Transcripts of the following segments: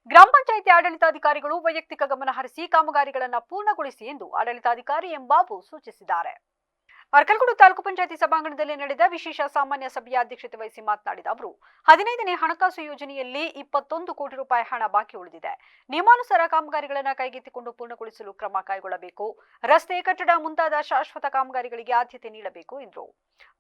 ಗ್ರಾಮ ಪಂಚಾಯಿತಿ ಆಡಳಿತಾಧಿಕಾರಿಗಳು ವೈಯಕ್ತಿಕ ಗಮನ ಹರಿಸಿ ಕಾಮಗಾರಿಗಳನ್ನು ಪೂರ್ಣಗೊಳಿಸಿ ಎಂದು ಆಡಳಿತಾಧಿಕಾರಿ ಎಂ ಬಾಬು ಸೂಚಿಸಿದ್ದಾರೆ. ಅರ್ಕಲಗೂಡು ತಾಲೂಕು ಪಂಚಾಯಿತಿ ಸಭಾಂಗಣದಲ್ಲಿ ನಡೆದ ವಿಶೇಷ ಸಾಮಾನ್ಯ ಸಭೆಯ ಅಧ್ಯಕ್ಷತೆ ವಹಿಸಿ ಮಾತನಾಡಿದ ಅವರು 15ನೇ ಹಣಕಾಸು ಯೋಜನೆಯಲ್ಲಿ 21 ಕೋಟಿ ರೂಪಾಯಿ ಹಣ ಬಾಕಿ ಉಳಿದಿದೆ. ನಿಯಮಾನುಸಾರ ಕಾಮಗಾರಿಗಳನ್ನು ಕೈಗೆತ್ತಿಕೊಂಡು ಪೂರ್ಣಗೊಳಿಸಲು ಕ್ರಮ ಕೈಗೊಳ್ಳಬೇಕು. ರಸ್ತೆ, ಕಟ್ಟಡ ಮುಂತಾದ ಶಾಶ್ವತ ಕಾಮಗಾರಿಗಳಿಗೆ ಆದ್ಯತೆ ನೀಡಬೇಕು ಎಂದರು.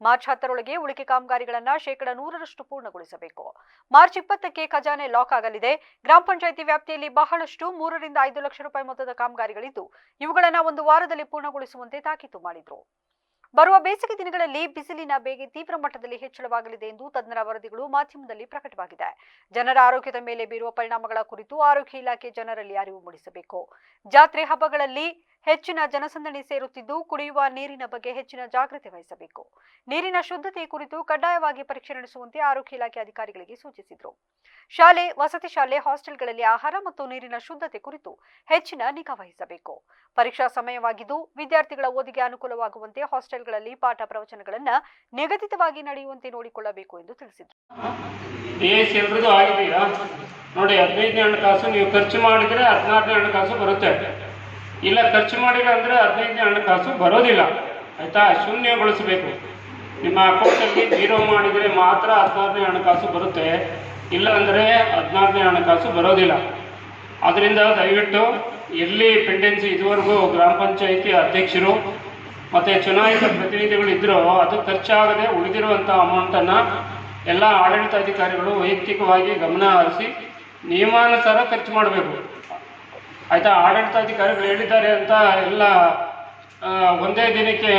ಮಾರ್ಚ್ 10ರೊಳಗೆ ಉಳಿಕೆ ಕಾಮಗಾರಿಗಳನ್ನು 100% ಪೂರ್ಣಗೊಳಿಸಬೇಕು. ಮಾರ್ಚ್ 20ಕ್ಕೆ ಖಜಾನೆ ಲಾಕ್ ಆಗಲಿದೆ. ಗ್ರಾಮ ಪಂಚಾಯಿತಿ ವ್ಯಾಪ್ತಿಯಲ್ಲಿ ಬಹಳಷ್ಟು 3 ರಿಂದ 5 ಲಕ್ಷ ರೂಪಾಯಿ ಮೊತ್ತದ ಕಾಮಗಾರಿಗಳಿದ್ದು ಇವುಗಳನ್ನು 1 ವಾರದಲ್ಲಿ ಪೂರ್ಣಗೊಳಿಸುವಂತೆ ತಾಕೀತು ಮಾಡಿದರು. ಬರುವ ಬೇಸಿಗೆ ದಿನಗಳಲ್ಲಿ ಬಿಸಿಲಿನ ಬೇಗೆ ತೀವ್ರ ಮಟ್ಟದಲ್ಲಿ ಹೆಚ್ಚಳವಾಗಲಿದೆ ಎಂದು ತಜ್ಞರ ವರದಿಗಳು ಮಾಧ್ಯಮದಲ್ಲಿ ಪ್ರಕಟವಾಗಿದೆ. ಜನರ ಆರೋಗ್ಯದ ಮೇಲೆ ಬೀರುವ ಪರಿಣಾಮಗಳ ಕುರಿತು ಆರೋಗ್ಯ ಇಲಾಖೆ ಜನರಲ್ಲಿ ಅರಿವು ಮೂಡಿಸಬೇಕು. ಜಾತ್ರೆ ಹಬ್ಬಗಳಲ್ಲಿ ಹೆಚ್ಚಿನ ಜನಸಂದಣಿ ಸೇರುತ್ತಿದ್ದು ಕುಡಿಯುವ ನೀರಿನ ಬಗ್ಗೆ ಹೆಚ್ಚಿನ ಜಾಗೃತಿ ವಹಿಸಬೇಕು. ನೀರಿನ ಶುದ್ಧತೆ ಕುರಿತು ಕಡ್ಡಾಯವಾಗಿ ಪರೀಕ್ಷೆ ನಡೆಸುವಂತೆ ಆರೋಗ್ಯ ಇಲಾಖೆ ಅಧಿಕಾರಿಗಳಿಗೆ ಸೂಚಿಸಿದರು. ಶಾಲೆ, ವಸತಿ ಶಾಲೆ, ಹಾಸ್ಟೆಲ್ಗಳಲ್ಲಿ ಆಹಾರ ಮತ್ತು ನೀರಿನ ಶುದ್ಧತೆ ಕುರಿತು ಹೆಚ್ಚಿನ ನಿಗಾ ವಹಿಸಬೇಕು. ಪರೀಕ್ಷಾ ಸಮಯವಾಗಿದ್ದು ವಿದ್ಯಾರ್ಥಿಗಳ ಓದಿಗೆ ಅನುಕೂಲವಾಗುವಂತೆ ಹಾಸ್ಟೆಲ್ಗಳಲ್ಲಿ ಪಾಠ ಪ್ರವಚನಗಳನ್ನು ನಿಗದಿತವಾಗಿ ನಡೆಯುವಂತೆ ನೋಡಿಕೊಳ್ಳಬೇಕು ಎಂದು ತಿಳಿಸಿದರು. ನೋಡಿ, 15ನೇ ಹಣಕಾಸು ನೀವು ಖರ್ಚು ಮಾಡಿದ್ರೆ 16ನೇ ಹಣಕಾಸು ಬರುತ್ತೆ. ಇಲ್ಲ ಖರ್ಚು ಮಾಡಿಲ್ಲ ಅಂದರೆ 15ನೇ ಹಣಕಾಸು ಬರೋದಿಲ್ಲ. ಆಯಿತಾ? ಶೂನ್ಯಗೊಳಿಸಬೇಕು. ನಿಮ್ಮ ಅಕೌಂಟಲ್ಲಿ 0 ಮಾಡಿದರೆ ಮಾತ್ರ 16ನೇ ಹಣಕಾಸು ಬರುತ್ತೆ. ಇಲ್ಲ ಅಂದರೆ 16ನೇ ಹಣಕಾಸು ಬರೋದಿಲ್ಲ. ಆದ್ದರಿಂದ ದಯವಿಟ್ಟು ಎಲ್ಲಿ ಪೆಂಡೆನ್ಸಿ ಇದುವರೆಗೂ ಗ್ರಾಮ ಪಂಚಾಯಿತಿ ಅಧ್ಯಕ್ಷರು ಮತ್ತು ಚುನಾಯಿತ ಪ್ರತಿನಿಧಿಗಳು ಇದ್ದರೂ ಅದು ಖರ್ಚಾಗದೆ ಉಳಿದಿರುವಂಥ ಅಮೌಂಟನ್ನು ಎಲ್ಲ ಆಡಳಿತಾಧಿಕಾರಿಗಳು ವೈಯಕ್ತಿಕವಾಗಿ ಗಮನ ಹರಿಸಿ ನಿಯಮಾನುಸಾರ ಖರ್ಚು ಮಾಡಬೇಕು. ಆಯಿತಾ? ಆಡಳಿತಾಧಿಕಾರಿಗಳು ಹೇಳಿದ್ದಾರೆ ಅಂತ ಎಲ್ಲ ಒಂದೇ ದಿನಕ್ಕೆ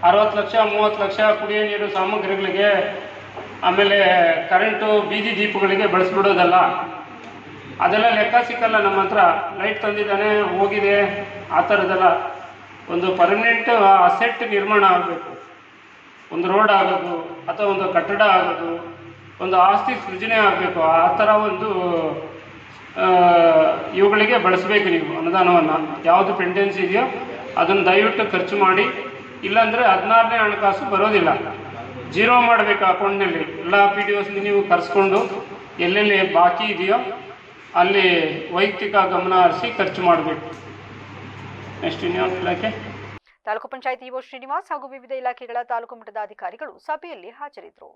60 ಲಕ್ಷ 30 ಲಕ್ಷ ಕುಡಿಯೋ ನೀರು ಸಾಮಗ್ರಿಗಳಿಗೆ, ಆಮೇಲೆ ಕರೆಂಟು, ಬೀದಿ ದೀಪಗಳಿಗೆ ಬಳಸ್ಬಿಡೋದಲ್ಲ. ಅದೆಲ್ಲ ಲೆಕ್ಕ ಸಿಕ್ಕಲ್ಲ. ನಮ್ಮ ಹತ್ರ ಲೈಟ್ ತಂದಿದ್ದಾನೆ, ಹೋಗಿದೆ, ಆ ಥರದ್ದೆಲ್ಲ. ಒಂದು ಪರ್ಮನೆಂಟ್ ಅಸೆಟ್ ನಿರ್ಮಾಣ ಆಗಬೇಕು. ಒಂದು ರೋಡ್ ಆಗೋದು ಅಥವಾ ಒಂದು ಕಟ್ಟಡ ಆಗೋದು, ಒಂದು ಆಸ್ತಿ ಸೃಜನೆ ಆಗಬೇಕು. ಆ ಥರ ಒಂದು ಇವುಗಳಿಗೆ ಬಳಸಬೇಕು ನೀವು ಅನುದಾನವನ್ನು. ಯಾವುದು ಪೆಂಡೆನ್ಸಿ ಇದೆಯೋ ಅದನ್ನು ದಯವಿಟ್ಟು ಖರ್ಚು ಮಾಡಿ. ಇಲ್ಲಾಂದರೆ 16ನೇ ಹಣಕಾಸು ಬರೋದಿಲ್ಲ. 0 ಮಾಡಬೇಕು ಅಕೌಂಟ್ನಲ್ಲಿ. ಎಲ್ಲ PDOs ನೀವು ಕರೆಸ್ಕೊಂಡು ಎಲ್ಲೆಲ್ಲಿ ಬಾಕಿ ಇದೆಯೋ ಅಲ್ಲಿ ವೈಯಕ್ತಿಕ ಗಮನ ಹರಿಸಿ ಖರ್ಚು ಮಾಡಬೇಕು. ನೆಕ್ಸ್ಟ್ ಇನ್ಯಾವ ಇಲಾಖೆ? ತಾಲೂಕು ಪಂಚಾಯಿತಿ ಇಒ ಶ್ರೀನಿವಾಸ್ ಹಾಗೂ ವಿವಿಧ ಇಲಾಖೆಗಳ ತಾಲೂಕು ಮಟ್ಟದ ಅಧಿಕಾರಿಗಳು ಸಭೆಯಲ್ಲಿ ಹಾಜರಿದ್ದರು.